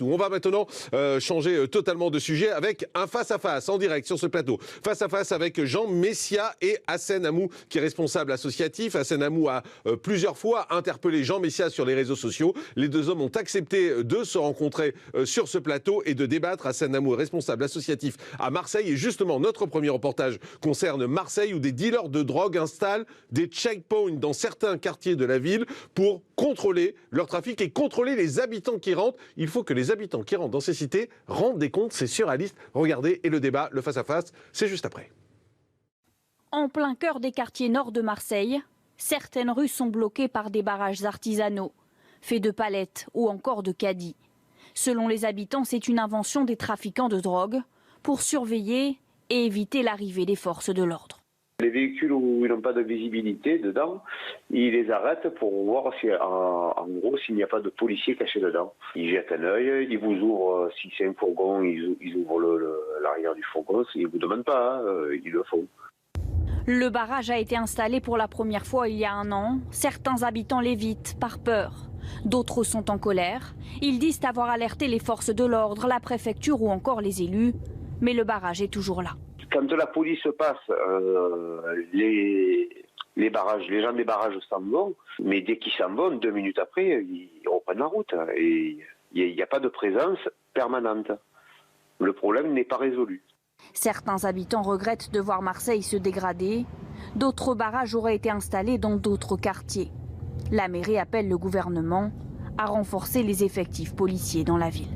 On va maintenant changer totalement de sujet avec un face-à-face en direct sur ce plateau. Face-à-face avec Jean Messia et Hassen Amou, qui est responsable associatif. Hassen Amou a plusieurs fois interpellé Jean Messia sur les réseaux sociaux. Les deux hommes ont accepté de se rencontrer sur ce plateau et de débattre. Hassen Amou est responsable associatif à Marseille. Et justement, notre premier reportage concerne Marseille, où des dealers de drogue installent des checkpoints dans certains quartiers de la ville pour contrôler leur trafic et contrôler les habitants qui rentrent. Il faut que les habitants qui rentrent dans ces cités rendent des comptes, c'est surréaliste. Regardez, et le débat, le face-à-face, c'est juste après. En plein cœur des quartiers nord de Marseille, certaines rues sont bloquées par des barrages artisanaux, faits de palettes ou encore de caddies. Selon les habitants, c'est une invention des trafiquants de drogue pour surveiller et éviter l'arrivée des forces de l'ordre. Les véhicules où ils n'ont pas de visibilité dedans, ils les arrêtent pour voir si, en gros, s'il n'y a pas de policiers cachés dedans. Ils jettent un œil, ils vous ouvrent, si c'est un fourgon, ils ouvrent l'arrière du fourgon. Ils ne vous demandent pas, ils le font. Le barrage a été installé pour la première fois il y a un an. Certains habitants l'évitent par peur. D'autres sont en colère. Ils disent avoir alerté les forces de l'ordre, la préfecture ou encore les élus. Mais le barrage est toujours là. Quand la police passe, les gens des barrages s'en vont, mais dès qu'ils s'en vont, 2 minutes après, ils reprennent la route. Et il n'y a pas de présence permanente. Le problème n'est pas résolu. Certains habitants regrettent de voir Marseille se dégrader. D'autres barrages auraient été installés dans d'autres quartiers. La mairie appelle le gouvernement à renforcer les effectifs policiers dans la ville.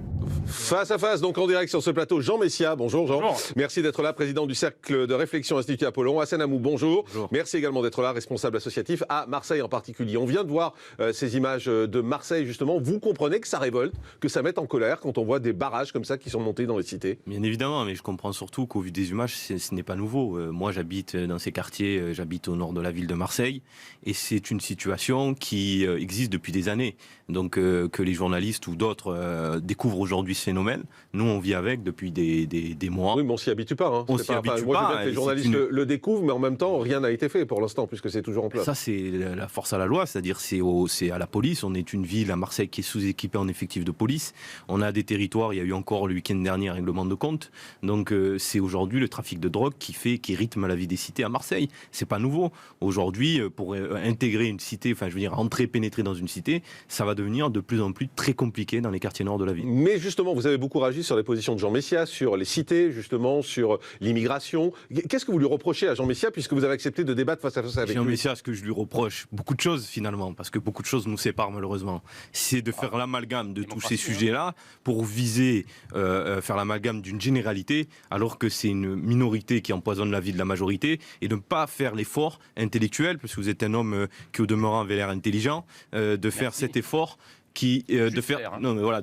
Face à face, donc en direct sur ce plateau, Jean Messia. Bonjour Jean. Bonjour. Merci d'être là, président du Cercle de Réflexion Institut Apollon. Hassen Amou, bonjour. Bonjour. Merci également d'être là, responsable associatif à Marseille en particulier. On vient de voir ces images de Marseille justement. Vous comprenez que ça révolte, que ça mette en colère quand on voit des barrages comme ça qui sont montés dans les cités? Bien évidemment, mais je comprends surtout qu'au vu des images, ce n'est pas nouveau. Moi, j'habite dans ces quartiers, j'habite au nord de la ville de Marseille, et c'est une situation qui existe depuis des années. Donc que les journalistes ou d'autres découvrent aujourd'hui ce phénomène, nous on vit avec depuis des mois. Oui, mais on s'y habitue pas. Hein. On s'y habitue moi, pas. je veux bien que les journalistes le découvrent, mais en même temps, rien n'a été fait pour l'instant, puisque c'est toujours en place. Ça, c'est la force à la loi, c'est-à-dire c'est à la police. On est une ville à Marseille qui est sous-équipée en effectifs de police. On a des territoires, il y a eu encore le week-end dernier un règlement de compte. Donc c'est aujourd'hui le trafic de drogue qui rythme la vie des cités à Marseille. C'est pas nouveau. Aujourd'hui, pour intégrer une cité, enfin je veux dire entrer, pénétrer dans une cité, ça va devenir de plus en plus très compliqué dans les quartiers nord de la ville. Mais justement, vous avez beaucoup réagi sur les positions de Jean Messia, sur les cités, justement, sur l'immigration. Qu'est-ce que vous lui reprochez à Jean Messia, puisque vous avez accepté de débattre face à face avec lui? Jean Messia, ce que je lui reproche, beaucoup de choses finalement, parce que beaucoup de choses nous séparent malheureusement, c'est de faire l'amalgame de tous ces sujets-là pour viser, faire l'amalgame d'une généralité, alors que c'est une minorité qui empoisonne la vie de la majorité, et de ne pas faire l'effort intellectuel, parce que vous êtes un homme qui au demeurant avait l'air intelligent, de faire cet effort. De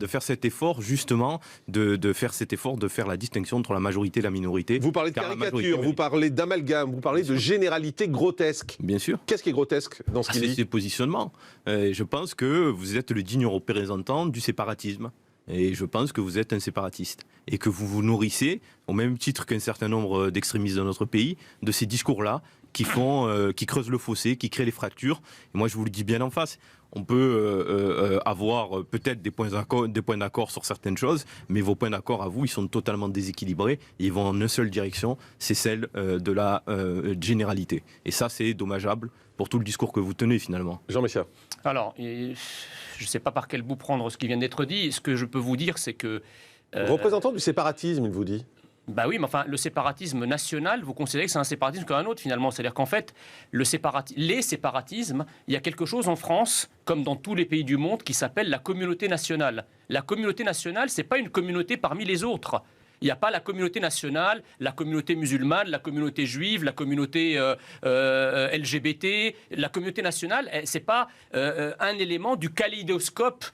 faire cet effort justement de faire la distinction entre la majorité et la minorité. Vous parlez de caricature, vous parlez d'amalgame, vous parlez de généralité grotesque. Bien sûr. Qu'est-ce qui est grotesque dans ce qu'il dit? C'est ses positionnements. Je pense que vous êtes le digne représentant du séparatisme. Et je pense que vous êtes un séparatiste. Et que vous vous nourrissez, au même titre qu'un certain nombre d'extrémistes dans notre pays, de ces discours-là qui creusent le fossé, qui créent les fractures. Et moi, je vous le dis bien en face. On peut avoir peut-être des points d'accord sur certaines choses, mais vos points d'accord à vous, ils sont totalement déséquilibrés. Et ils vont en une seule direction, c'est celle de la généralité. Et ça, c'est dommageable pour tout le discours que vous tenez finalement. Jean Messia. Alors, je ne sais pas par quel bout prendre ce qui vient d'être dit. Ce que je peux vous dire, c'est que... Représentant du séparatisme, il vous dit. Bah oui, mais enfin, le séparatisme national, vous considérez que c'est un séparatisme comme un autre finalement. C'est-à-dire qu'en fait, les séparatismes, il y a quelque chose en France, comme dans tous les pays du monde, qui s'appelle la communauté nationale. La communauté nationale, c'est pas une communauté parmi les autres. Il n'y a pas la communauté nationale, la communauté musulmane, la communauté juive, la communauté LGBT. La communauté nationale, c'est pas un élément du kaléidoscope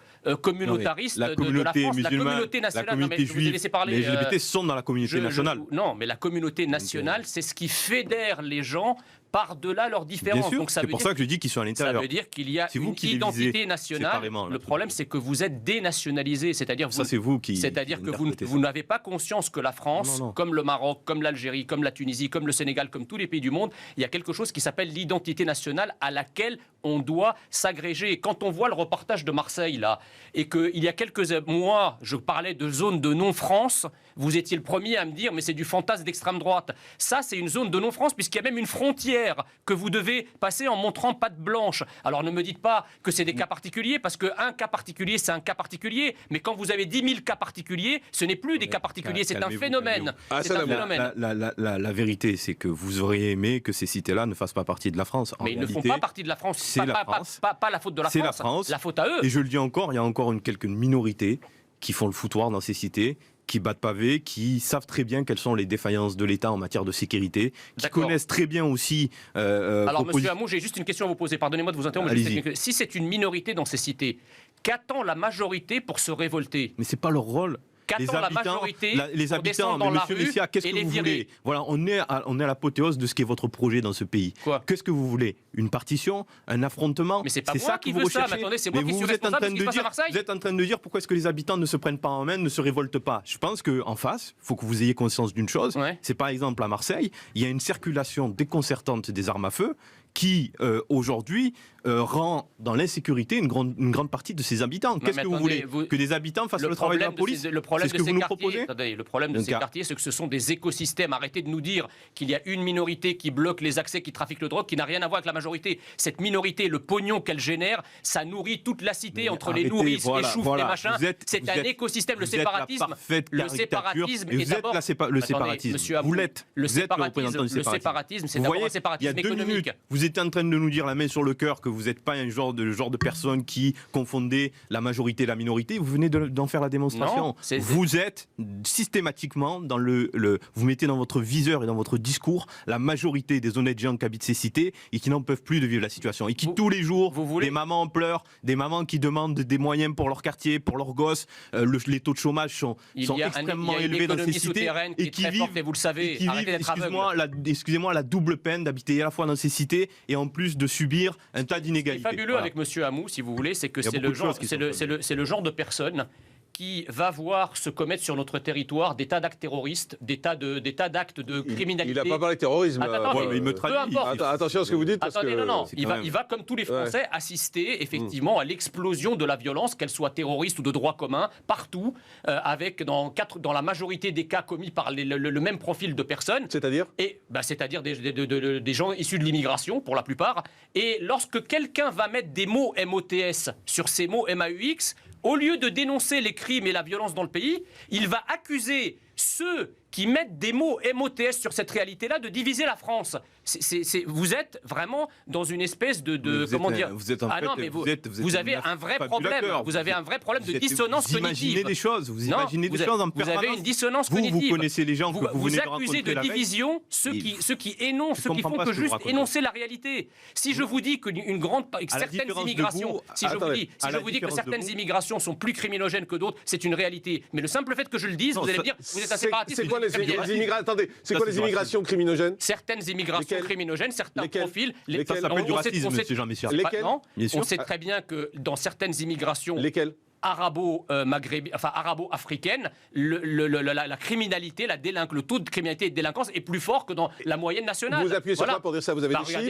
communautariste de la France. La communauté nationale, la communauté juive, les LGBT sont dans la communauté nationale. Non, mais la communauté nationale, c'est ce qui fédère les gens par-delà leurs différences. Bien sûr, c'est pour ça que je dis qu'ils sont à l'intérieur. Ça veut dire qu'il y a une identité nationale. Le problème, c'est que vous êtes dénationalisé. C'est-à-dire que vous n'avez pas conscience que la France, comme le Maroc, comme l'Algérie, comme la Tunisie, comme le Sénégal, comme tous les pays du monde, il y a quelque chose qui s'appelle l'identité nationale à laquelle on doit s'agréger. Quand on voit le reportage de Marseille, là, et qu'il y a quelques mois, je parlais de zone de non-France, vous étiez le premier à me dire, mais c'est du fantasme d'extrême droite. Ça, c'est une zone de non-France, puisqu'il y a même une frontière que vous devez passer en montrant patte blanche. Alors ne me dites pas que c'est des cas particuliers, parce qu'un cas particulier, c'est un cas particulier. Mais quand vous avez 10 000 cas particuliers, ce n'est plus des cas particuliers, c'est un phénomène. C'est un phénomène. La vérité, c'est que vous auriez aimé que ces cités-là ne fassent pas partie de la France. Mais ils ne font pas partie de la France. C'est la France. Pas la faute de la France. C'est la France. La faute à eux. Et je le dis encore, il y a encore quelques minorités qui font le foutoir dans ces cités, qui battent pavé, qui savent très bien quelles sont les défaillances de l'État en matière de sécurité, qui connaissent très bien aussi... Alors, monsieur Hamou, j'ai juste une question à vous poser. Pardonnez-moi de vous interrompre. Si c'est une minorité dans ces cités, qu'attend la majorité pour se révolter ? Mais c'est pas leur rôle. Les habitants, mais monsieur Messia, qu'est-ce que vous voulez ? Voilà, on est à l'apothéose de ce qu'est votre projet dans ce pays. Qu'est-ce que vous voulez ? Une partition ? Un affrontement ? Mais c'est pas moi qui veux ça, mais attendez, c'est moi qui suis responsable de ce qui se passe à Marseille. Vous êtes en train de dire pourquoi est-ce que les habitants ne se prennent pas en main, ne se révoltent pas ? Je pense qu'en face, il faut que vous ayez conscience d'une chose, c'est par exemple à Marseille, il y a une circulation déconcertante des armes à feu qui, aujourd'hui, rend dans l'insécurité une grande partie de ses habitants. Qu'est-ce que vous voulez ? Que des habitants fassent le travail de la police ? C'est ce que vous nous proposez ? Le problème de ces quartiers, c'est que ce sont des écosystèmes. Arrêtez de nous dire qu'il y a une minorité qui bloque les accès, qui trafique le drogue, qui n'a rien à voir avec la majorité. Cette minorité, le pognon qu'elle génère, ça nourrit toute la cité entre les nourrices, les choufs, les machins. C'est un écosystème. Le séparatisme est d'abord... Le séparatisme, vous l'êtes. Vous êtes le représentant du séparatisme. Le séparatisme, c'est d'abord un séparatisme économique. Vous êtes en train de nous dire la main sur le cœur que vous n'êtes pas un genre de personne qui confondait la majorité et la minorité. Vous venez d'en faire la démonstration. Non, vous êtes systématiquement dans vous mettez dans votre viseur et dans votre discours la majorité des honnêtes gens qui habitent ces cités et qui n'en peuvent plus de vivre la situation. Et qui tous les jours, des mamans en pleurs, des mamans qui demandent des moyens pour leur quartier, pour leurs gosses. Les taux de chômage sont extrêmement élevés dans ces cités. Et qui vivent, et vous le savez, excusez-moi, la double peine d'habiter à la fois dans ces cités et en plus de subir un tas d'inégalités. Ce qui est fabuleux avec monsieur Hamou, si vous voulez, c'est que c'est le genre de personne qui va voir se commettre sur notre territoire des tas d'actes terroristes, des tas d'actes de criminalité. Il n'a pas parlé de terrorisme. Mais il me traduit. Attention à ce que vous dites. Parce non. Il va, comme tous les Français, assister effectivement à l'explosion de la violence, qu'elle soit terroriste ou de droit commun, partout, avec dans la majorité des cas commis par le même profil de personnes. C'est-à-dire C'est-à-dire des gens issus de l'immigration, pour la plupart. Et lorsque quelqu'un va mettre des mots MOTS sur ces mots MAUX, au lieu de dénoncer les crimes et la violence dans le pays, il va accuser ceux qui mettent des mots MOTS sur cette réalité-là de diviser la France. Vous êtes vraiment dans une espèce de vous avez un vrai problème. Vous avez un vrai problème de dissonance cognitive. Vous imaginez des choses. Vous imaginez des choses en permanence. Vous avez une dissonance cognitive. Vous connaissez les gens que vous venez de rencontrer. Vous accusez de division ceux qui énoncent, ceux qui font que juste énoncer la réalité. Si je vous dis que certaines immigrations, si je vous dis que certaines immigrations sont plus criminogènes que d'autres, c'est une réalité. Mais le simple fait que je le dise, vous allez me dire, vous êtes un séparatiste. C'est quoi les immigrations criminogènes ? Certaines immigrations criminogènes, certains profils. Ça s'appelle du racisme, monsieur Jean Messia. Lesquels ? On sait très bien que dans certaines immigrations... Lesquelles ? arabo-africaine, la criminalité, le taux de criminalité et de délinquance est plus fort que dans la moyenne nationale. Vous appuyez sur quoi pour dire ça ? Vous avez des chiffres ?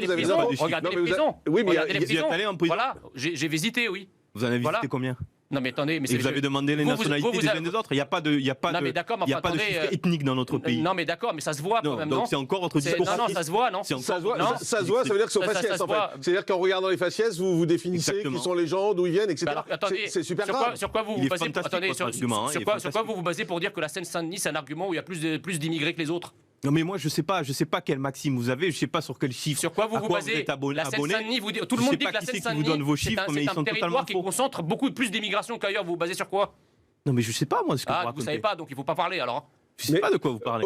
Regardez les prisons. Oui, mais vous êtes allé en prison. Voilà, j'ai visité, oui. Vous en avez visité combien ? Non mais attendez, mais vous avez demandé les nationalités des uns des autres. Il n'y a pas de chiffre ethnique dans notre pays. Non mais d'accord, mais ça se voit quand même. Donc c'est encore votre discours. Non, ça se voit, non. Ça se voit, ça veut dire que c'est au faciès en fait. C'est-à-dire qu'en regardant les faciès, vous définissez qui sont les gens, d'où ils viennent, etc. C'est super grave. Sur quoi vous vous basez ? Attendez, sur quoi vous vous basez pour dire que la Seine-Saint-Denis c'est un argument où il y a plus d'immigrés que les autres ? Non mais moi je sais pas quelle maxime vous avez, je sais pas sur quel chiffre. Sur quoi vous vous basez ? La Seine-Saint-Denis, tout le monde dit que la Seine-Saint-Denis c'est un territoire qui concentre beaucoup plus d'immigration qu'ailleurs. Vous vous basez sur quoi ? Non mais je sais pas moi ce que vous racontez. Vous savez pas, donc il faut pas parler alors. Je sais pas de quoi vous parlez.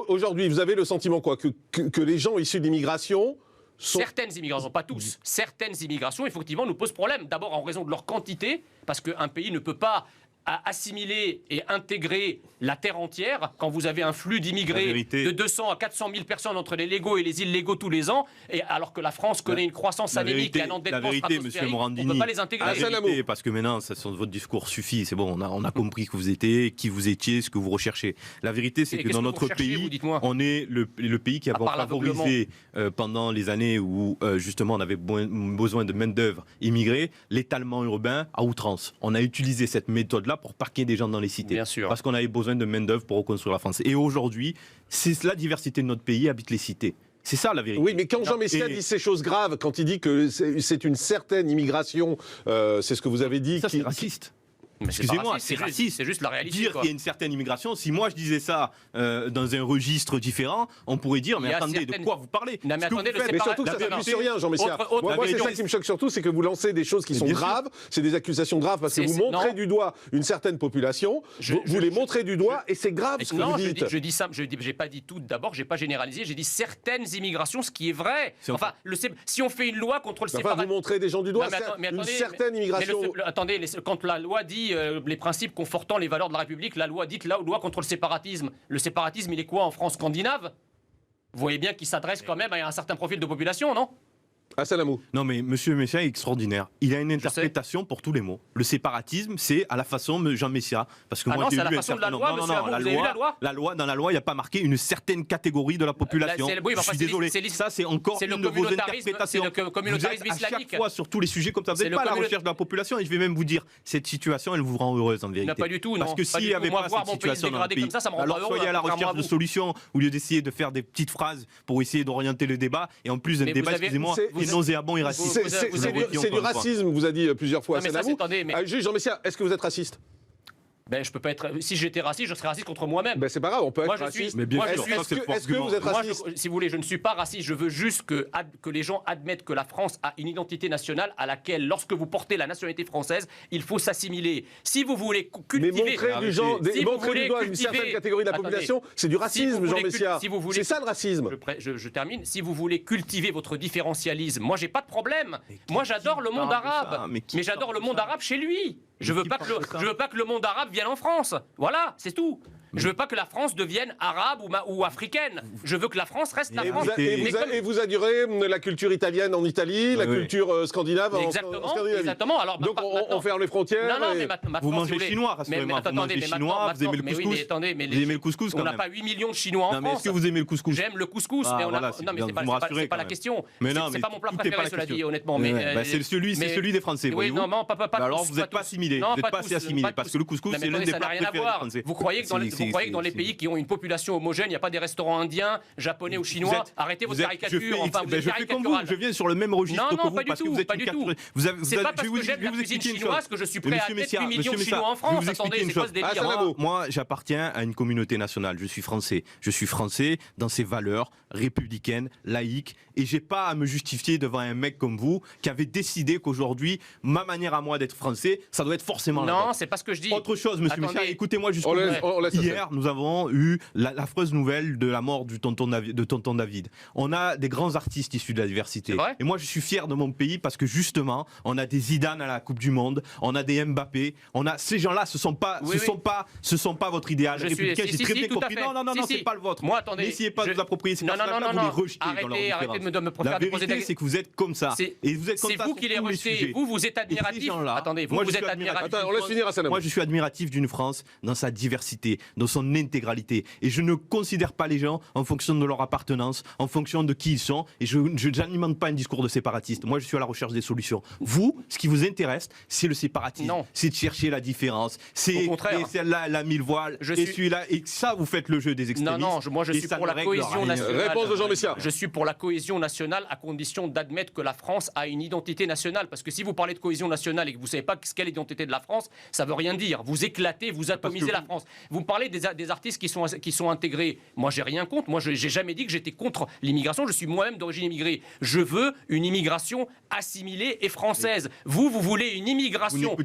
Aujourd'hui, vous avez le sentiment quoi que les gens issus de l'immigration Certaines immigrations, pas tous, certaines immigrations effectivement nous posent problème. D'abord en raison de leur quantité, parce qu'un pays ne peut pas à assimiler et intégrer la terre entière quand vous avez un flux d'immigrés de 200 à 400 000 personnes entre les légaux et les illégaux tous les ans, et alors que la France connaît une croissance anémique et un endettement stratosphérique, on ne peut pas les intégrer. La vérité, parce que maintenant, votre discours suffit, c'est bon, on a compris que vous étiez, qui vous étiez, ce que vous recherchez. La vérité, c'est que dans notre pays, on est le pays qui a favorisé pendant les années où justement on avait besoin de main-d'œuvre immigrée, l'étalement urbain à outrance. On a utilisé cette méthode-là pour parquer des gens dans les cités. Bien sûr. Parce qu'on avait besoin de main-d'œuvre pour reconstruire la France. Et aujourd'hui, c'est la diversité de notre pays habite les cités. C'est ça la vérité. Oui, mais quand Jean Messia dit ces choses graves, quand il dit que c'est une certaine immigration, c'est ce que vous avez dit. Ça, c'est raciste. Excusez-moi, c'est raciste. C'est juste la réalité. Dire qu'il y a une certaine immigration, si moi je disais ça dans un registre différent, on pourrait dire, mais attendez, de quoi vous parlez? Non, mais attendez, mais surtout que ça ne plus sur rien, Jean Messia. Moi, c'est ça qui me choque surtout, c'est que vous lancez des choses qui sont graves, c'est des accusations graves, parce que vous montrez du doigt une certaine population, vous les montrez du doigt, et c'est grave ce que vous dites. Je dis ça, j'ai pas dit tout d'abord, j'ai pas généralisé, j'ai dit certaines immigrations, ce qui est vrai. Enfin, si on fait une loi contre le séparatisme... Enfin, vous montrez des gens du doigt, une certaine immigration... Attendez, quand la loi dit les principes confortant les valeurs de la République, la loi dite la loi contre le séparatisme. Le séparatisme, il est quoi en France scandinave? Vous voyez bien qu'il s'adresse quand même à un certain profil de population, non? Hassan Amou. Non mais Monsieur Messia est extraordinaire. Il a une interprétation pour tous les mots. Le séparatisme, c'est à la façon de Jean Messia. Parce que moi, c'est à la façon de la loi, monsieur Amou, vous avez vu la loi? Dans la loi, il n'y a pas marqué une certaine catégorie de la population. Je suis désolé. Ça, c'est encore une de vos interprétations. C'est le communautarisme islamique. À chaque fois, sur tous les sujets comme ça, vous n'êtes pas à la recherche de la population. Et je vais même vous dire, cette situation, elle vous rend heureuse en vérité. Pas du tout, non. Parce que s'il n'y avait pas cette situation dans le pays, alors soyez à la recherche de solutions au lieu d'essayer de faire des petites phrases pour essayer d'orienter le débat. Et en plus, un débat, excusez-moi, est nauséabond et raciste. C'est du racisme, vous a dit plusieurs fois. Juge Jean Messia, est-ce que vous êtes raciste? Ben, je peux pas être. Si j'étais raciste, je serais raciste contre moi-même. Ben, c'est pas grave, on peut être raciste. Mais bien sûr. Est-ce que vous êtes raciste? Si vous voulez, je ne suis pas raciste. Je veux juste que les gens admettent que la France a une identité nationale à laquelle, lorsque vous portez la nationalité française, il faut s'assimiler. Si vous voulez cultiver. Mais montrer du doigt une certaine catégorie de la population, c'est du racisme, Jean Messia. C'est ça le racisme. Je termine. Si vous voulez cultiver votre différentialisme, moi, j'ai pas de problème. Moi, j'adore le monde arabe. Mais j'adore le monde arabe chez lui. Je veux pas que le monde arabe vienne en France. Voilà, c'est tout. Je veux pas que la France devienne arabe ou africaine. Je veux que la France reste la France. Et vous adorez la culture italienne en Italie, la culture scandinave en Scandinavie. Exactement. Alors, donc on ferme les frontières. Non, mais vous mangez chinois, rassurez-moi. Vous mangez chinois, vous aimez le couscous. Vous aimez le couscous quand même. On n'a pas 8 millions de Chinois en France. Mais est-ce que vous aimez le couscous? J'aime le couscous. Non, mais c'est pas la question. C'est pas mon plat préféré, cela dit, honnêtement. C'est celui des Français, voyez-vous. Alors vous n'êtes pas assimilés. Vous n'êtes pas assez assimilés. Parce que le couscous, c'est l'un des plats préférés des Français. Vous croyez que dans les pays qui ont une population homogène, il n'y a pas des restaurants indiens, japonais ou chinois? Arrêtez votre caricature. Je fais comme vous, je viens sur le même registre que vous parce que vous êtes pas du tout. C'est pas parce que j'aime la cuisine chinoise que je suis prêt à mettre 8 millions de Chinois en France. Attendez, c'est quoi ce délire? Moi, j'appartiens à une communauté nationale. Je suis français. Je suis français dans ses valeurs républicaines, laïques, et j'ai pas à me justifier devant un mec comme vous qui avait décidé qu'aujourd'hui, ma manière à moi d'être français, ça doit être forcément la vôtre. Non, c'est pas ce que je dis. Autre chose, monsieur Messia, écoutez-moi jusqu'au bout. Hier, nous avons eu l'affreuse nouvelle de la mort de tonton David. On a des grands artistes issus de la diversité. Et moi, je suis fier de mon pays parce que justement, on a des Zidane à la Coupe du Monde, on a des Mbappé, on a ces gens-là. Ce sont pas votre idéal républicain. J'ai très bien compris. Non, c'est pas le vôtre. Moi, attendez. N'essayez pas de vous approprier ces personnages-là, vous les rejetez dans leur différence. Arrêtez de me préférer la vérité, c'est que vous êtes comme ça. Et vous êtes comme ça. C'est vous qui les rejetez. Vous êtes admiratif. Attendez, vous êtes admiratif. On laisse finir Hassan Amou. Moi, je suis admiratif d'une France dans sa diversité, dans son intégralité. Et je ne considère pas les gens en fonction de leur appartenance, en fonction de qui ils sont. Et je n'alimente pas un discours de séparatiste. Moi, je suis à la recherche des solutions. Vous, ce qui vous intéresse, c'est le séparatisme. C'est de chercher la différence. C'est celle-là, elle a mis le voile. Et celui-là. Et ça, vous faites le jeu des extrémistes. Non, moi, je suis pour la cohésion nationale. Réponse de Jean Messia. Je suis pour la cohésion nationale à condition d'admettre que la France a une identité nationale. Parce que si vous parlez de cohésion nationale et que vous ne savez pas quelle est l'identité de la France, ça ne veut rien dire. Vous éclatez, vous atomisez la France. Vous me parlez des artistes qui sont intégrés. Moi, j'ai rien contre. Moi, j'ai jamais dit que j'étais contre l'immigration. Je suis moi-même d'origine immigrée. Je veux une immigration assimilée et française. Vous voulez une immigration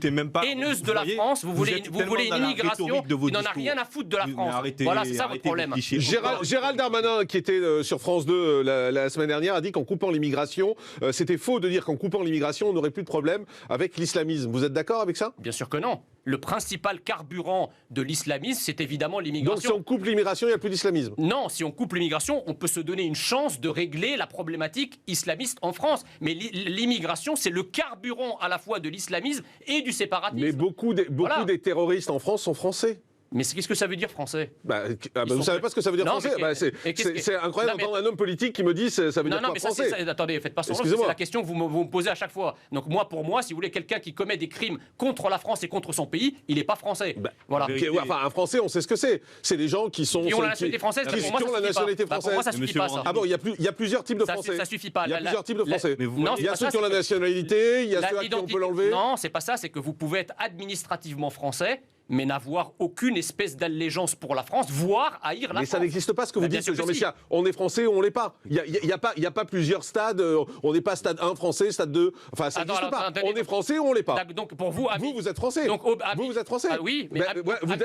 haineuse de la France. Vous voulez une immigration qui n'en a rien à foutre de la France. Voilà, c'est ça votre problème. Gérald Darmanin, qui était sur France 2 la semaine dernière, a dit qu'en coupant l'immigration, c'était faux de dire qu'en coupant l'immigration, on n'aurait plus de problème avec l'islamisme. Vous êtes d'accord avec ça? Bien sûr que non. le principal carburant de l'islamisme, c'est évidemment Donc l'immigration. si on coupe l'immigration, il n'y a plus d'islamisme. Non, si on coupe l'immigration, on peut se donner une chance de régler la problématique islamiste en France. Mais l'immigration, c'est le carburant à la fois de l'islamisme et du séparatisme. Mais beaucoup des terroristes en France sont français. Mais qu'est-ce que ça veut dire français? Vous ne savez pas ce que ça veut dire Non, français? C'est incroyable d'entendre un homme politique qui me dit ça veut dire quoi français? Attendez, faites pas semblant, c'est la question que vous me posez à chaque fois. Donc pour moi, si vous voulez, quelqu'un qui commet des crimes contre la France et contre son pays, il n'est pas français. Voilà. Un Français, on sait ce que c'est. C'est des gens qui sont... Qui ont la nationalité française. Qui ont la nationalité Pour française. moi, ça suffit pas, ça. Ah bon, il y a plusieurs types de Français. Ça suffit pas. Il y a plusieurs types de Français. Il y a ceux qui ont la nationalité, il y a ceux à qui on peut l'enlever. Non, c'est pas ça, c'est que vous pouvez être administrativement français, mais n'avoir aucune espèce d'allégeance pour la France, voire haïr la France. Mais ça n'existe pas ce que vous dites, Jean Messia. On est français ou on l'est pas. Il n'y a pas plusieurs stades. On n'est pas stade 1 français, stade 2. Enfin, ça n'existe pas. On est français ou on l'est pas. Donc pour vous, vous êtes français. Vous êtes français. Oui, mais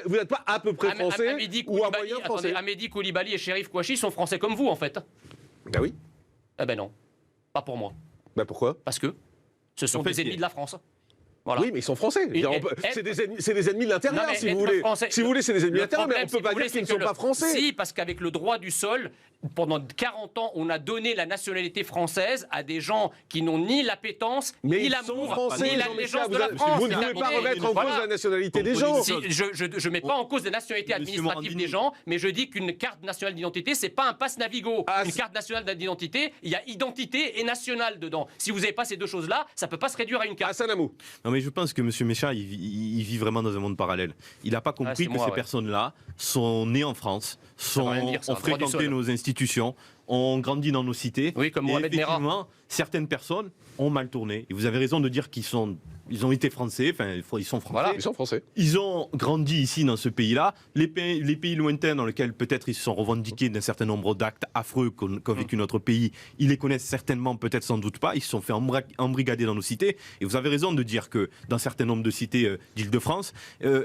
vous n'êtes pas à peu près français ou à moyen français. Amédi Koulibaly et Chérif Kouachi sont français comme vous, en fait. Ben oui. Eh ben non, pas pour moi. Ben pourquoi? Parce que ce sont des ennemis de la France. Voilà. Oui, mais ils sont français. C'est des ennemis de l'intérieur, si vous voulez. Si vous voulez, c'est des ennemis de l'intérieur, mais on ne peut pas dire qu'ils ne sont pas français. Si, parce qu'avec le droit du sol, pendant 40 ans, on a donné la nationalité française à des gens qui n'ont ni l'appétence, ni l'amour, ni l'allégeance de la France. Vous ne pouvez pas remettre en cause la nationalité des gens. Je ne mets pas en cause la nationalité administrative des gens, mais je dis qu'une carte nationale d'identité, c'est pas un passe Navigo. Une carte nationale d'identité, il y a identité et nationale dedans. Si vous n'avez pas ces deux choses-là, ça ne peut pas se réduire à une carte. Hassan Amou. Non, mais je pense que M. Mécha, il vit vraiment dans un monde parallèle. Il n'a pas compris que ces personnes-là sont nées en France, ont fréquenté nos institutions, ont grandi dans nos cités. Oui, comme Mohamed Merah. Effectivement, certaines personnes ont mal tourné. Et vous avez raison de dire qu'ils ont été français, enfin, ils sont français. Voilà, ils sont français. Ils ont grandi ici, dans ce pays-là. Les pays lointains dans lesquels peut-être ils se sont revendiqués d'un certain nombre d'actes affreux qu'ont vécu notre pays, ils les connaissent certainement, peut-être sans doute pas. Ils se sont fait embrigader dans nos cités. Et vous avez raison de dire que dans un certain nombre de cités d'Île-de-France,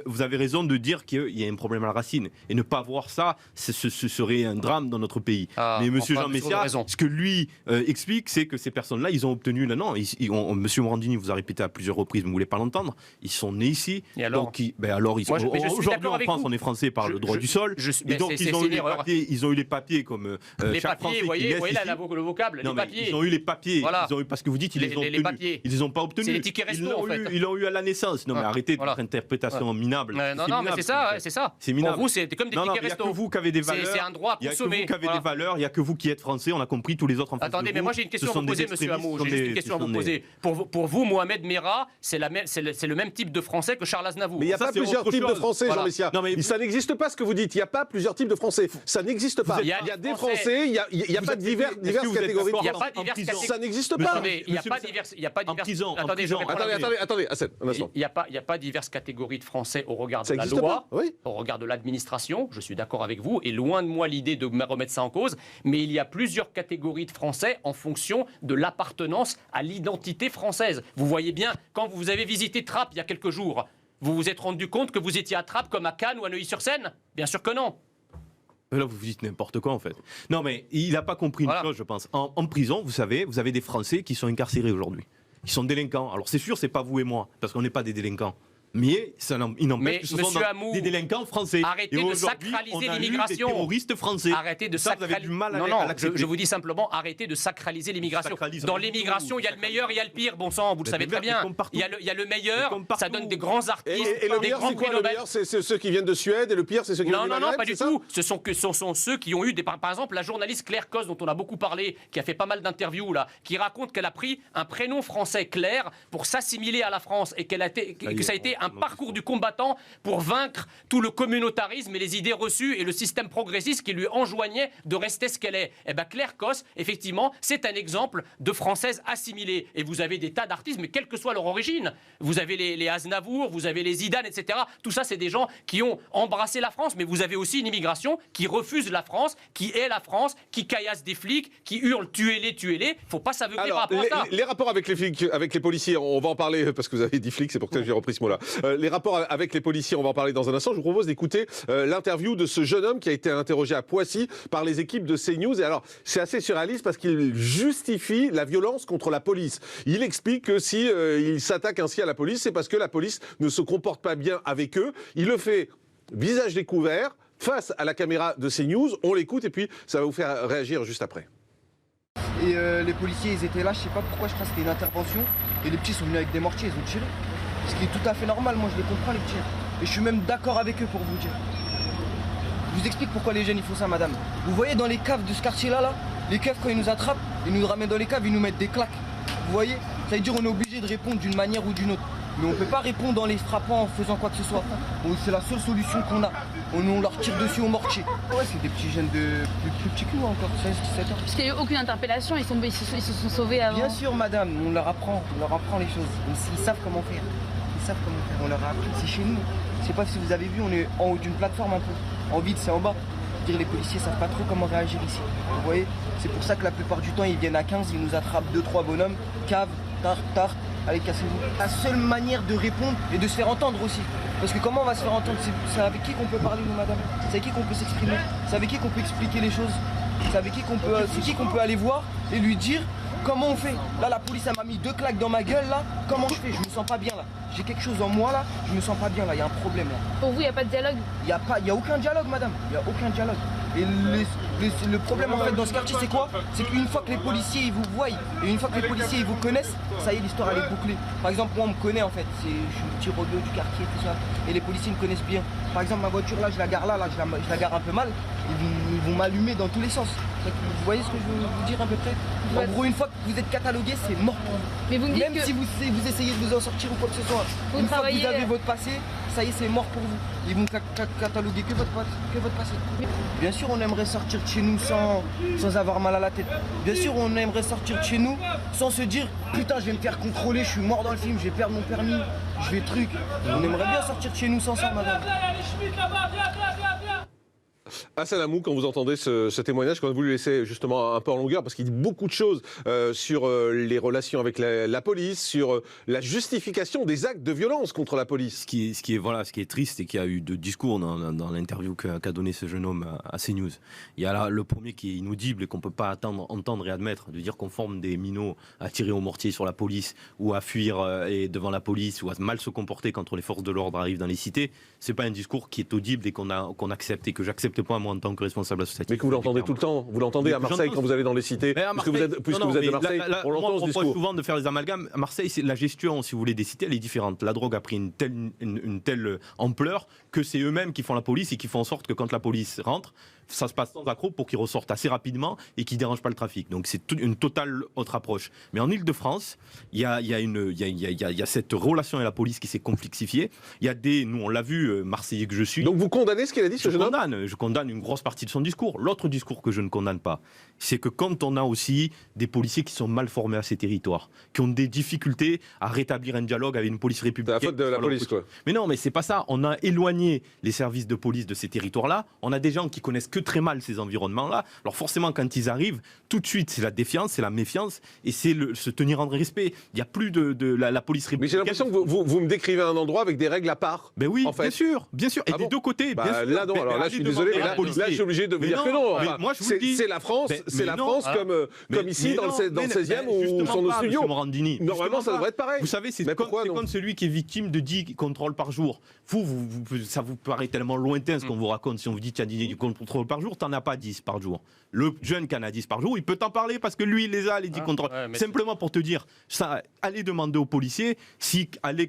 vous avez raison de dire qu'il y a un problème à la racine. Et ne pas voir ça, ce serait un drame dans notre pays. Mais M. Jean Messia, ce que lui explique, c'est que ces personnes-là, ils ont obtenu... Non, M. Morandini vous a répété à plusieurs reprises, mais vous ne voulez pas l'entendre, ils sont nés ici. Et alors donc, aujourd'hui en France, on est français par le droit du sol. Et donc, ils ont eu les papiers comme chaque Français. Vous voyez là le vocable, les papiers. Ils ont eu les papiers. Voilà. Parce que vous dites, ils les ont obtenus. Ils ne les ont pas obtenus. C'est les tickets resto, en fait. Ils l'ont eu à la naissance. Non, mais arrêtez votre interprétation minable. Non, mais c'est ça. C'est minable. Pour vous, c'est comme des tickets resto. Il n'y a que vous qui avez des valeurs. C'est un droit à consommer. Il n'y a que vous qui avez des valeurs. Il n'y a que vous qui êtes français. On a compris, tous les autres en face. Attendez, mais moi j'ai une question à vous poser, monsieur Hamou. J'ai juste une question à vous poser. Pour vous, Mohamed Merah, c'est le même type de Français que Charles Aznavour. Mais il n'y a pas plusieurs types de Français, Jean Messia. Ça n'existe pas ce que vous dites. Il n'y a pas plusieurs types de Français. Ça n'existe pas. Il y a des Français, il n'y a pas diverses catégories. Il n'y a pas diverses catégories. Ça n'existe pas. Il n'y a pas diverses. Attendez, Hassan, un instant. Il n'y a pas diverses catégories de Français au regard de la loi, au regard de l'administration. Je suis d'accord avec vous. Et loin de moi l'idée de remettre ça en cause. Mais il y a plusieurs catégories de Français en fonction de l'appartenance à l'identité française. Vous voyez bien, quand vous avez visité Trappes il y a quelques jours, vous vous êtes rendu compte que vous étiez à Trappes comme à Cannes ou à Neuilly-sur-Seine? Bien sûr que non. Là, vous dites n'importe quoi, en fait. Non, mais il n'a pas compris une chose, je pense. En prison, vous savez, vous avez des Français qui sont incarcérés aujourd'hui. Ils sont délinquants. Alors, c'est sûr, c'est pas vous et moi, parce qu'on n'est pas des délinquants. Mais il n'empêche que ce sont des délinquants français. Arrêtez de sacraliser l'immigration. Des terroristes français. Arrêtez de sacraliser. Je vous dis simplement, arrêtez de sacraliser l'immigration. Dans l'immigration, il y a le meilleur, il y a le pire. Bon sang, vous le savez très bien. Il y a le meilleur, ça donne des grands artistes, et le meilleur, c'est quoi? Le meilleur, c'est ceux qui viennent de Suède, et le pire, c'est ceux qui viennent du Maghreb. Non, pas du tout. Ce sont ceux qui ont eu des. Par exemple, la journaliste Claire Cos, dont on a beaucoup parlé, qui a fait pas mal d'interviews là, qui raconte qu'elle a pris un prénom français Claire pour s'assimiler à la France et que ça a été un parcours du combattant pour vaincre tout le communautarisme et les idées reçues et le système progressiste qui lui enjoignait de rester ce qu'elle est. Eh bien, Claire Cos, effectivement, c'est un exemple de Française assimilée. Et vous avez des tas d'artistes, mais quelle que soit leur origine. Vous avez les Aznavour, vous avez les Zidane, etc. Tout ça, c'est des gens qui ont embrassé la France, mais vous avez aussi une immigration qui refuse la France, qui est la France, qui caillasse des flics, qui hurle tuez-les, tuez-les. Faut pas s'aveugler par rapport à ça. Les rapports avec les flics, avec les policiers, on va en parler parce que vous avez dit flics, c'est pour ça que j'ai repris ce mot-là. Les rapports avec les policiers, on va en parler dans un instant. Je vous propose d'écouter l'interview de ce jeune homme qui a été interrogé à Poissy par les équipes de CNews. Et alors, c'est assez surréaliste parce qu'il justifie la violence contre la police. Il explique que si il s'attaque ainsi à la police, c'est parce que la police ne se comporte pas bien avec eux. Il le fait visage découvert, face à la caméra de CNews. On l'écoute et puis ça va vous faire réagir juste après. Et les policiers, ils étaient là, je sais pas pourquoi, je crois que c'était une intervention. Et les petits sont venus avec des mortiers, ils ont tiré. Ce qui est tout à fait normal, moi je les comprends les petits. Et je suis même d'accord avec eux pour vous dire. Je vous explique pourquoi les jeunes ils font ça, madame. Vous voyez dans les caves de ce quartier-là, les caves quand ils nous attrapent, ils nous ramènent dans les caves, ils nous mettent des claques. Vous voyez? Ça veut dire qu'on est obligé de répondre d'une manière ou d'une autre. Mais on ne peut pas répondre en les frappant, en faisant quoi que ce soit. C'est la seule solution qu'on a. On leur tire dessus au mortier. Ouais, c'est des petits jeunes de plus petits que nous encore, 16, 17 ans. Parce qu'il n'y a eu aucune interpellation, ils se sont sauvés avant. Bien sûr, madame, on leur apprend les choses. Ils savent comment faire. On leur a appris, c'est chez nous. Je sais pas si vous avez vu, on est en haut d'une plateforme un peu. En vide, c'est en bas. Dire les policiers savent pas trop comment réagir ici. Vous voyez, c'est pour ça que la plupart du temps, ils viennent à 15, ils nous attrapent 2-3 bonhommes, cave, tard. Allez, cassez-vous. La seule manière de répondre et de se faire entendre aussi. Parce que comment on va se faire entendre? C'est avec qui qu'on peut parler, nous, madame? C'est avec qui qu'on peut s'exprimer? C'est avec qui qu'on peut expliquer les choses? C'est avec qui qu'on peut aller voir et lui dire comment on fait? Là, la police, elle m'a mis 2 claques dans ma gueule, là. Comment je fais? Je me sens pas bien, là. J'ai quelque chose en moi, là. Je me sens pas bien, là. Il y a un problème, là. Pour vous, il n'y a pas de dialogue? Il y a aucun dialogue, madame. Il y a aucun dialogue. Et le problème en fait dans ce quartier c'est quoi? C'est qu'une fois que les policiers ils vous voient et une fois que les policiers ils vous connaissent, ça y est, l'histoire elle est bouclée. Par exemple, moi on me connaît en fait, je suis le petit rodeo du quartier, tout ça. Et les policiers me connaissent bien. Par exemple, ma voiture là, je la gare je la gare un peu mal, ils vont m'allumer dans tous les sens. Vous voyez ce que je veux vous dire à peu près? En gros, une fois que vous êtes catalogué, c'est mort pour vous. Mais vous me dites même si vous essayez de vous en sortir ou quoi que ce soit, une fois que vous avez votre passé, ça y est, c'est mort pour vous. Ils vont cataloguer que votre passé. Bien sûr, on aimerait sortir de chez nous sans avoir mal à la tête. Bien sûr, on aimerait sortir de chez nous sans se dire putain, je vais me faire contrôler, je suis mort dans le film, je vais perdre mon permis, je vais truc. On aimerait bien sortir de chez nous sans ça, madame. Hassan Amou, quand vous entendez ce témoignage, quand vous lui laissez justement un peu en longueur, parce qu'il dit beaucoup de choses sur les relations avec la police, sur la justification des actes de violence contre la police. Ce qui est triste, c'est qu'il y a eu deux discours dans l'interview qu'a donné ce jeune homme à CNews. Il y a là le premier qui est inaudible et qu'on ne peut pas entendre et admettre, de dire qu'on forme des minots à tirer au mortier sur la police ou à fuir devant la police ou à mal se comporter quand les forces de l'ordre arrivent dans les cités. C'est pas un discours qui est audible et qu'on accepte et que j'accepte pas moi en tant que responsable associatif. Mais que vous l'entendez tout le temps, vous l'entendez à Marseille quand vous allez dans les cités, puisque vous êtes de Marseille, on l'entend ce discours. Souvent de faire des amalgames. À Marseille, la gestion, si vous voulez, des cités, elle est différente. La drogue a pris une telle ampleur que c'est eux-mêmes qui font la police et qui font en sorte que quand la police rentre, ça se passe sans accroc pour qu'ils ressortent assez rapidement et qu'ils ne dérangent pas le trafic. Donc c'est une totale autre approche. Mais en Ile-de-France, il y a cette relation avec la police qui s'est complexifiée. Il y a nous on l'a vu, Marseillais que je suis. Donc vous condamnez ce qu'il a dit, ce jeune homme ? Je condamne une grosse partie de son discours. L'autre discours que je ne condamne pas, c'est que quand on a aussi des policiers qui sont mal formés à ces territoires, qui ont des difficultés à rétablir un dialogue avec une police républicaine. C'est la faute de la police, quoi. Mais non, mais c'est pas ça. On a éloigné les services de police de ces territoires-là. On a des gens qui connaissent que très mal ces environnements-là. Alors forcément, quand ils arrivent, tout de suite, c'est la défiance, c'est la méfiance, et c'est se tenir en respect. Il n'y a plus de la police républicaine. Mais j'ai l'impression que vous me décrivez un endroit avec des règles à part. Ben oui, en fait. bien sûr. Et des deux côtés, bien sûr. Là, non, alors là, je suis désolé, mais là, je suis obligé de vous dire que non. Enfin, moi, je vous le dis. C'est la France, comme ici, dans le 16e, où sont nos studios. Normalement, ça devrait être pareil. Vous savez, c'est comme celui qui est victime de 10 contrôles par jour. Ça vous paraît tellement lointain ce qu'on vous raconte. Si on vous dit qu'il y a 10 contrôles par jour, t'en as pas 10 par jour. Le jeune qui en a 10 par jour, il peut t'en parler parce que lui, il les a, les 10 contrôles. Ouais, simplement pour te dire, allez demander aux policiers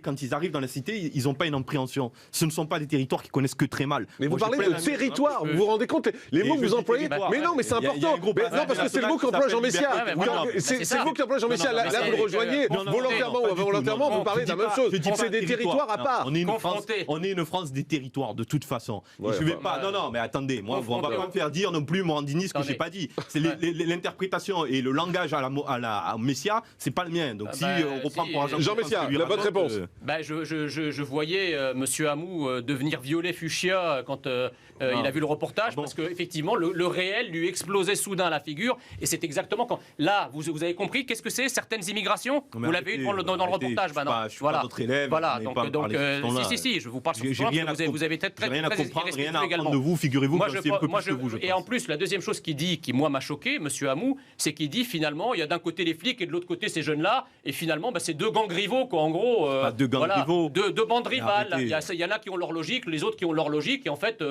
quand ils arrivent dans la cité, ils n'ont pas une appréhension. Ce ne sont pas des territoires qui connaissent que très mal. Mais vous parlez de territoire, vous vous rendez compte les mots que vous employez? Mais non, mais c'est important. Non, parce que c'est le mot qu'emploie Jean Messia. C'est le mot qu'emploie Jean Messia. Là, vous le rejoignez volontairement ou involontairement, vous parlez de la même chose. C'est des territoires à part. On est une France des territoires, de toute façon. Je vais pas. Non, mais attendez, moi, on va pas me faire dire non plus, Morandini, ce que j'ai pas dit. C'est l'interprétation et le langage à Messia, c'est pas le mien. Donc si on reprend pour Jean Messia, la bonne réponse. Je voyais Monsieur Amou devenir violet fuchsia quand il a vu le reportage reportage parce qu'effectivement, le réel lui explosait soudain à la figure. Et c'est exactement quand. Là, vous avez compris, qu'est-ce que c'est certaines immigrations? Vous l'avez eu dans le reportage, je suis pas votre élève. Voilà, donc si, je vous parle sur ce point, vous avez peut-être très irrespectueux également. De vous, figurez-vous, et en plus, la deuxième chose qu'il dit, qui moi m'a choqué, monsieur Hamou, c'est qu'il dit finalement, il y a d'un côté les flics et de l'autre côté ces jeunes-là, et finalement, c'est deux gangs rivaux, quoi. En gros, deux gangs rivaux, deux bandes rivales. Il y en a qui ont leur logique, les autres qui ont leur logique, et en fait,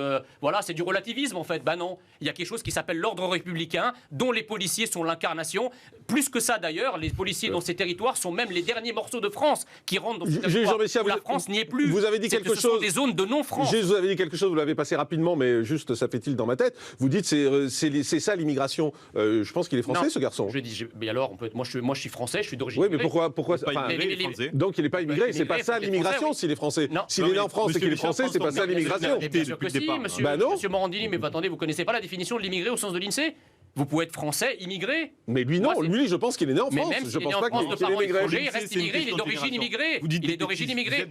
c'est du relativisme en fait. Non, il y a quelque chose qui s'appelle l'ordre républicain, dont les policiers sont l'incarnation. Plus que ça d'ailleurs, les policiers dans ces territoires sont même les derniers morceaux de France qui rentrent dans ces territoires où la France n'y est plus. Vous avez dit quelque chose. Ce sont des zones de non-France. Vous avez dit quelque chose, vous l'avez passé rapidement, mais juste ça fait tilt dans ma tête. Vous dites c'est ça l'immigration. Je pense qu'il est français, ce garçon. Mais alors, moi je suis français, je suis d'origine. Oui, mais pourquoi donc il n'est pas immigré, c'est pas ça l'immigration s'il est français. S'il est né en France et qu'il est français, c'est pas ça l'immigration. Bien sûr que si, monsieur Morandini, mais attendez, vous connaissez pas la définition de l'immigré au sens de l'INSEE? Vous pouvez être français, immigré. Mais lui, non. Lui, je pense qu'il est né en France. Mais même je pense pas qu'il est immigré. Il reste immigré, il est d'origine immigrée. Il est d'origine immigrée.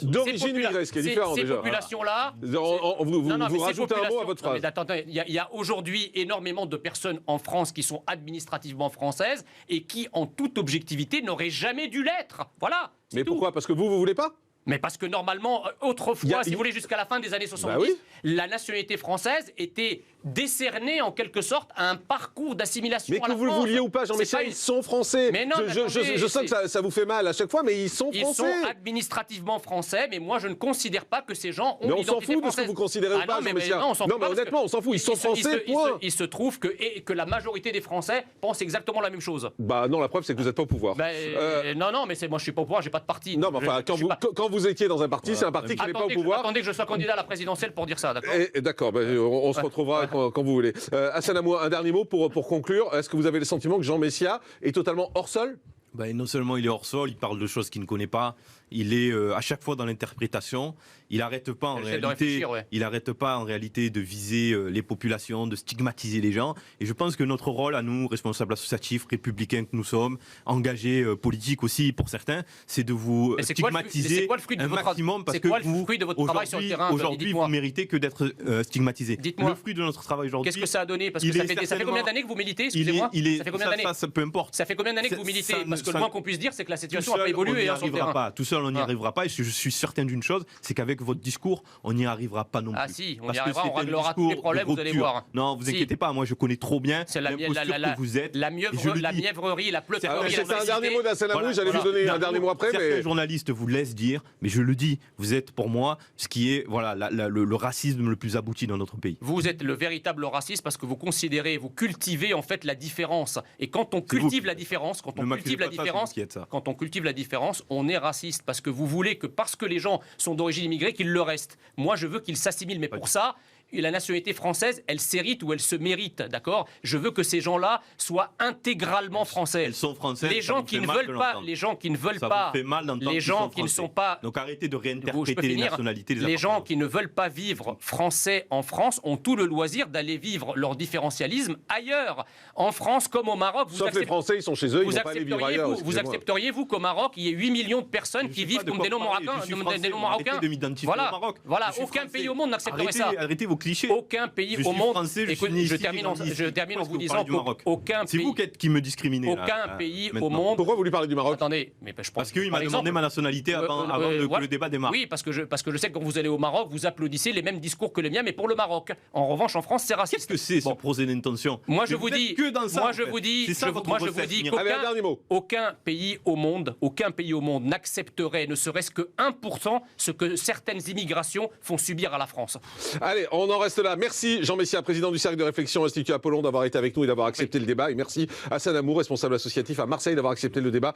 D'origine immigrée, ce qui est différent déjà. Ces populations-là... Vous rajoutez un mot à votre phrase. Attendez, il y a aujourd'hui énormément de personnes en France qui sont administrativement françaises et qui, en toute objectivité, n'auraient jamais dû l'être. Voilà. Mais pourquoi? Parce que vous voulez pas? Mais parce que normalement, autrefois, si vous voulez, jusqu'à la fin des années 70, la nationalité française était décernée en quelque sorte à un parcours d'assimilation à la France. Mais que vous le vouliez ou pas, Jean Messia, ils sont français. Mais non, je sens que ça vous fait mal à chaque fois, mais ils sont français. Ils sont administrativement français, mais moi je ne considère pas que ces gens ont l'identité française. Mais on s'en fout de ce que vous considérez ou pas, Jean Messia. Non, mais honnêtement, on s'en fout. Ils sont français, point. Il se trouve que la majorité des Français pensent exactement la même chose. Bah non, la preuve c'est que vous n'êtes pas au pouvoir. Non, mais moi je suis pas au pouvoir, j'ai pas de parti. Non, mais enfin, quand vous étiez dans un parti, c'est un parti qui n'est pas au pouvoir. Attendez que je sois candidat à la présidentielle pour dire ça, d'accord? D'accord, on se retrouvera quand vous voulez. Hassan Hamou, un dernier mot pour conclure. Est-ce que vous avez le sentiment que Jean Messia est totalement hors sol? Non seulement il est hors sol, il parle de choses qu'il ne connaît pas. Il est à chaque fois dans l'interprétation. Il n'arrête pas en réalité de viser les populations, de stigmatiser les gens. Et je pense que notre rôle à nous, responsables associatifs, républicains que nous sommes, engagés politiques aussi pour certains, c'est de vous stigmatiser un maximum parce que aujourd'hui vous méritez que d'être stigmatisé. Le fruit de notre travail aujourd'hui. Qu'est-ce que ça a donné? Parce que ça fait combien d'années que vous militez? Excusez-moi. Ça fait combien d'années? Ça peu importe. Ça fait combien d'années que vous militez? Parce que le moins qu'on puisse dire, c'est que la situation a évolué sur le terrain. Tout seul, on n'y arrivera pas. Et je suis certain d'une chose, c'est qu'avec votre discours, on n'y arrivera pas non plus. Ah si, on y arrivera, on réglera tous les problèmes, vous allez voir. Non, vous inquiétez pas, moi je connais trop bien l'imposture que vous êtes. La mièvrerie, la pleurerie. C'est un dernier mot d'Hassan Hamou, j'allais vous donner un dernier mot après. Certains journalistes vous laissent dire, mais je le dis, vous êtes pour moi ce qui est le racisme le plus abouti dans notre pays. Vous êtes le véritable raciste parce que vous cultivez en fait la différence. Et quand on cultive la différence, quand on cultive la différence, on est raciste parce que vous voulez que parce que les gens sont d'origine immigrée, qu'ils le restent. Moi, je veux qu'ils s'assimilent, mais pour ça, la nationalité française, elle s'hérite ou elle se mérite, d'accord? Je veux que ces gens-là soient intégralement français. Elles sont françaises. Les gens qui ne veulent pas, les gens qui ne veulent pas, les gens qui ne sont pas. Donc arrêtez de réinterpréter les nationalités. Les gens qui ne veulent pas vivre français en France ont tout le loisir d'aller vivre leur différentialisme ailleurs, en France comme au Maroc. Sauf les Français, ils sont chez eux, ils vont pas aller vivre ailleurs. Vous accepteriez-vous qu'au Maroc, il y ait 8 millions de personnes qui vivent comme des non-marocains? Voilà, aucun pays au monde n'accepterait ça. Arrêtez vos clichés. Aucun pays au monde. Je termine en vous disant qu'aucun pays. C'est vous qui me discriminez. Aucun pays au monde. Pourquoi vous lui parlez du Maroc? Attendez, mais je pense. Parce qu'il m'a demandé ma nationalité avant que le débat démarre. Oui, parce que je sais que quand vous allez au Maroc, vous applaudissez les mêmes discours que les miens, mais pour le Maroc. En revanche, en France, c'est raciste. Qu'est-ce que c'est ce procès d'intention? Moi, je vous dis qu'aucun pays au monde n'accepterait, ne serait-ce que 1%, ce que certaines immigrations font subir à la France. Allez, on en reste là. Merci Jean Messia, président du Cercle de réflexion Institut Apollon, d'avoir été avec nous et d'avoir accepté le débat. Et merci Hassan Hamou, responsable associatif à Marseille, d'avoir accepté le débat.